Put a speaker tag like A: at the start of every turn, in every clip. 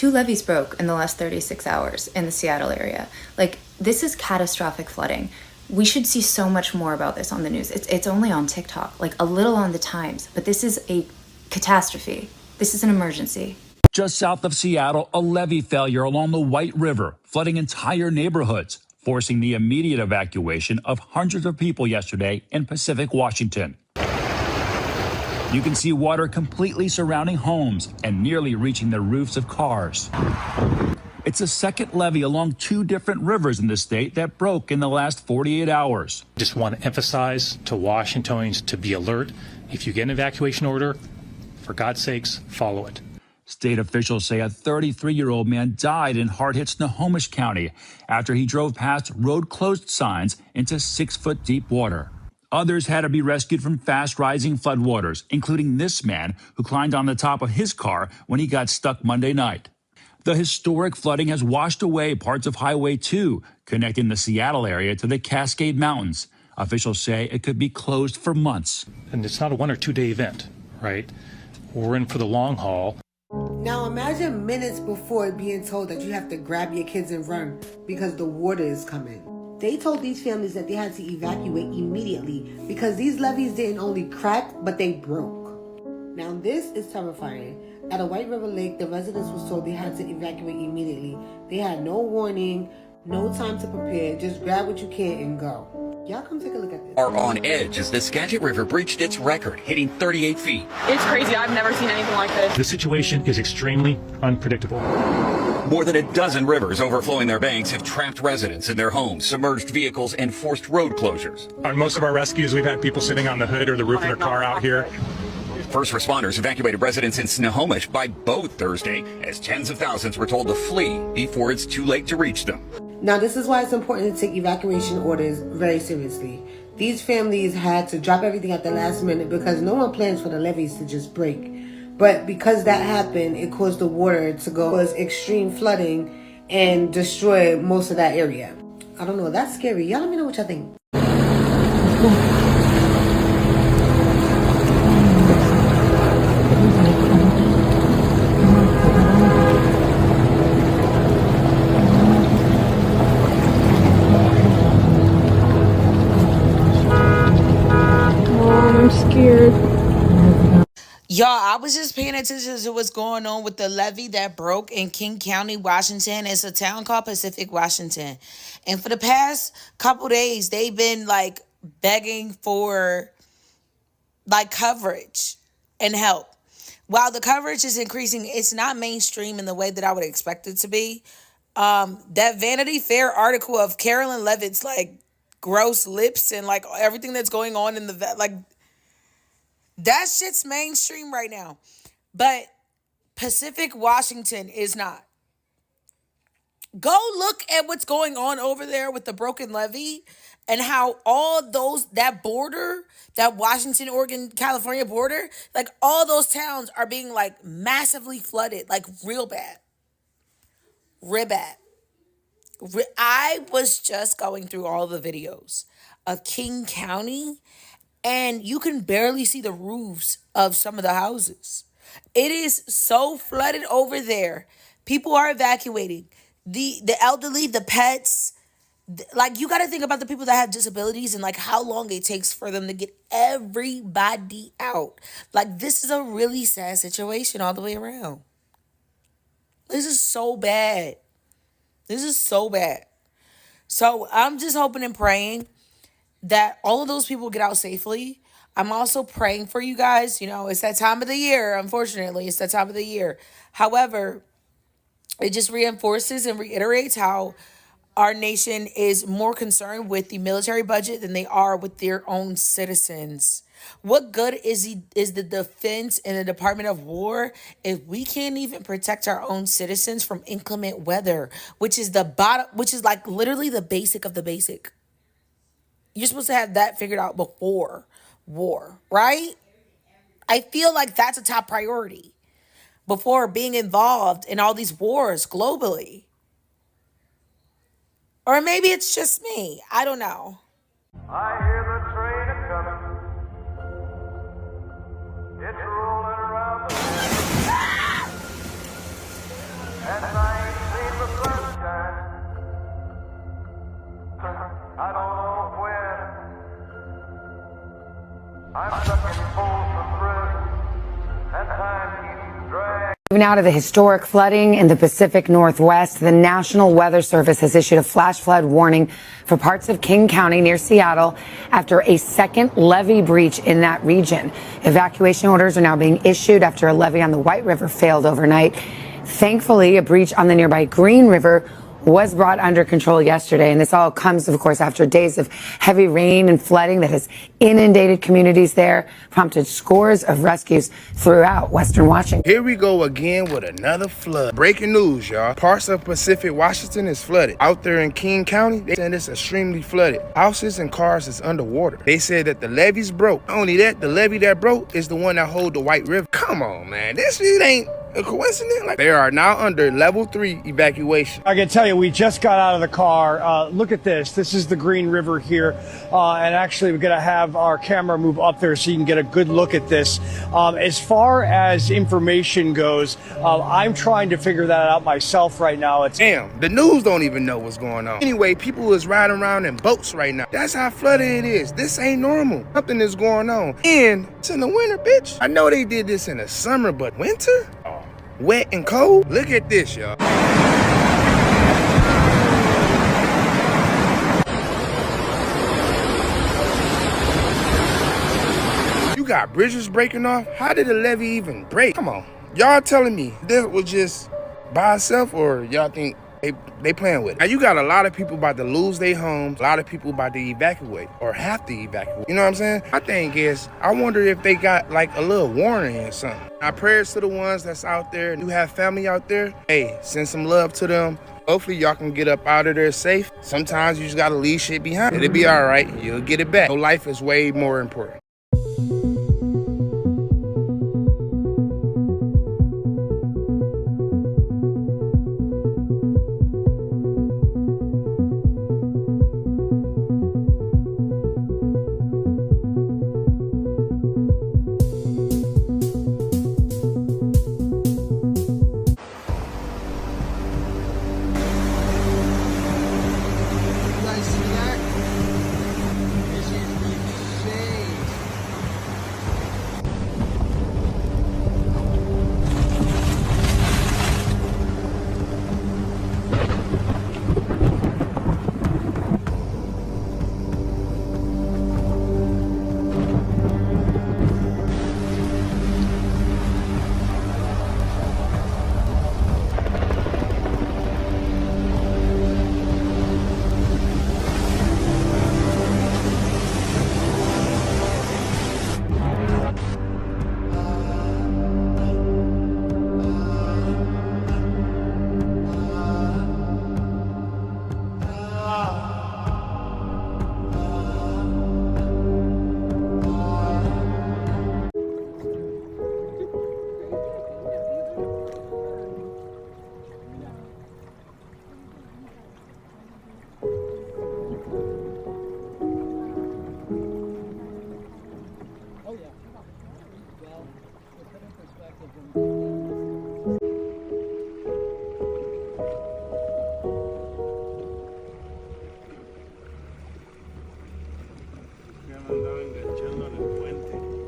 A: 2 levees broke in the last 36 hours in the Seattle area. Like, this is catastrophic flooding. We should see so much more about this on the news. It's only on TikTok, like a little on the Times, but this is a catastrophe. This is an emergency.
B: Just south of Seattle, a levee failure along the White River, flooding entire neighborhoods, forcing the immediate evacuation of hundreds of people yesterday in Pacific Washington. You can see water completely surrounding homes and nearly reaching the roofs of cars. It's a second levee along 2 different rivers in the state that broke in the last 48 hours.
C: Just want to emphasize to Washingtonians to be alert. If you get an evacuation order, for God's sakes, follow it.
B: State officials say a 33-year-old man died in hard-hit Snohomish County after he drove past road closed signs into 6-foot deep water. Others had to be rescued from fast-rising floodwaters, including this man who climbed on the top of his car when he got stuck Monday night. The historic flooding has washed away parts of Highway 2, connecting the Seattle area to the Cascade Mountains. Officials say it could be closed for months.
C: And it's not a 1 or 2 day event, right? We're in for the long haul.
D: Now imagine minutes before being told that you have to grab your kids and run because the water is coming. They told these families that they had to evacuate immediately because these levees didn't only crack, but they broke. Now this is terrifying. At a White River Lake, the residents were told they had to evacuate immediately. They had no warning, no time to prepare, just grab what you can and go. Y'all come take a look at this.
E: Are on edge as the Skagit River breached its record, hitting 38 feet.
F: It's crazy. I've never seen anything like this.
C: The situation is extremely unpredictable.
E: More than a dozen rivers overflowing their banks have trapped residents in their homes, submerged vehicles, and forced road closures.
G: On most of our rescues, we've had people sitting on the hood or the roof of their car out here.
E: First responders evacuated residents in Snohomish by boat Thursday as tens of thousands were told to flee before it's too late to reach them.
D: Now this is why it's important to take evacuation orders very seriously. These families had to drop everything at the last minute because no one plans for the levees to just break. But because that happened, it caused the water to go as extreme flooding and destroy most of that area. I don't know, that's scary. Y'all let me know what y'all think.
H: Y'all, I was just paying attention to what's going on with the levee that broke in King County, Washington. It's a town called Pacific, Washington. And for the past couple days, they've been like begging for like coverage and help. While the coverage is increasing, it's not mainstream in the way that I would expect it to be. That Vanity Fair article of Carolyn Levitt's like gross lips and like everything that's going on in the like. That shit's mainstream right now. But Pacific, Washington is not. Go look at what's going on over there with the broken levee and how all those, that border, that Washington, Oregon, California border, like all those towns are being like massively flooded, like real bad. Real bad. I was just going through all the videos of King County, and you can barely see the roofs of some of the houses. It is so flooded over there. People are evacuating. The elderly, the pets. Like, you got to think about the people that have disabilities and like how long it takes for them to get everybody out. Like, this is a really sad situation all the way around. This is so bad. This is so bad. So I'm just hoping and praying that all of those people get out safely. I'm also praying for you guys. You know, it's that time of the year. Unfortunately, it's that time of the year. However, it just reinforces and reiterates how our nation is more concerned with the military budget than they are with their own citizens. What good is the defense and the Department of War if we can't even protect our own citizens from inclement weather, which is like literally the basic of the basic. You're supposed to have that figured out before war, right? I feel like that's a top priority before being involved in all these wars globally. Or maybe it's just me. I don't know.
I: I hear the train a-coming. It's rolling around the and I ain't seen the sunshine. I don't know when. I'm stuck in Folsom Prison, and time keeps dragging.
J: Now to the historic flooding in the Pacific Northwest. The National Weather Service has issued a flash flood warning for parts of King County near Seattle after a second levee breach in that region. Evacuation orders are now being issued after a levee on the White River failed overnight. Thankfully, a breach on the nearby Green River was brought under control yesterday. And this all comes, of course, after days of heavy rain and flooding that has inundated communities there, prompted scores of rescues throughout Western Washington.
K: Here we go again with another flood. Breaking news, y'all. Parts of Pacific Washington is flooded. Out there in King County, they said it's extremely flooded. Houses and cars is underwater. They said that the levees broke. Not only that, the levee that broke is the one that hold the White River. Come on, man. This shit ain't a coincidence. Like, they are now under level 3 evacuation.
L: I can tell you, we just got out of the car. Look at this. This is the Green River here. And actually, we're going to have our camera move up there so you can get a good look at this. As far as information goes, I'm trying to figure that out myself right now.
K: Damn, the news don't even know what's going on. Anyway, people is riding around in boats right now. That's how flooded it is. This ain't normal. Something is going on. And it's in the winter, bitch. I know they did this in the summer, but winter? Wet and cold? Look at this, y'all. You got bridges breaking off? How did the levee even break? Come on. Y'all telling me this was just by itself, or y'all think they playing with it? Now, you got a lot of people about to lose their homes, a lot of people about to evacuate or have to evacuate. You know what I'm saying? My thing is, I wonder if they got like a little warning or something. Our prayers to the ones that's out there and who have family out there. Hey, send some love to them. Hopefully y'all can get up out of there safe. Sometimes you just gotta leave shit behind. It'll be all right. You'll get it back. Your life is way more important.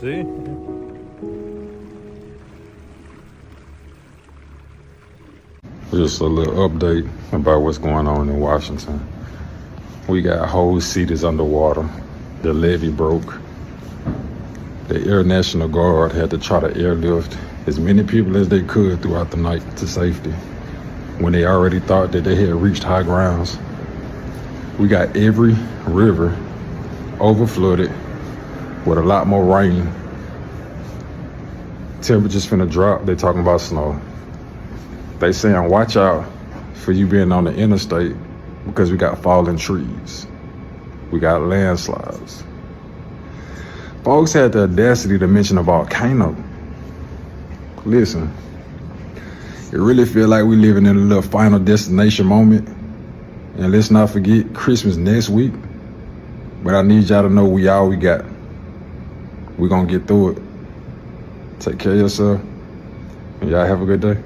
G: See?
M: Just a little update about what's going on in Washington. We got whole cities underwater. The levee broke. The Air National Guard had to try to airlift as many people as they could throughout the night to safety when they already thought that they had reached high grounds. We got every river over flooded with a lot more rain. Temperatures finna drop. They talking about snow. They saying watch out for you being on the interstate because we got fallen trees. We got landslides. Folks had the audacity to mention a volcano. Listen, it really feel like we living in a little Final Destination moment. And let's not forget Christmas next week. But I need y'all to know we all we got. We gonna get through it. Take care of yourself. And y'all have a good day.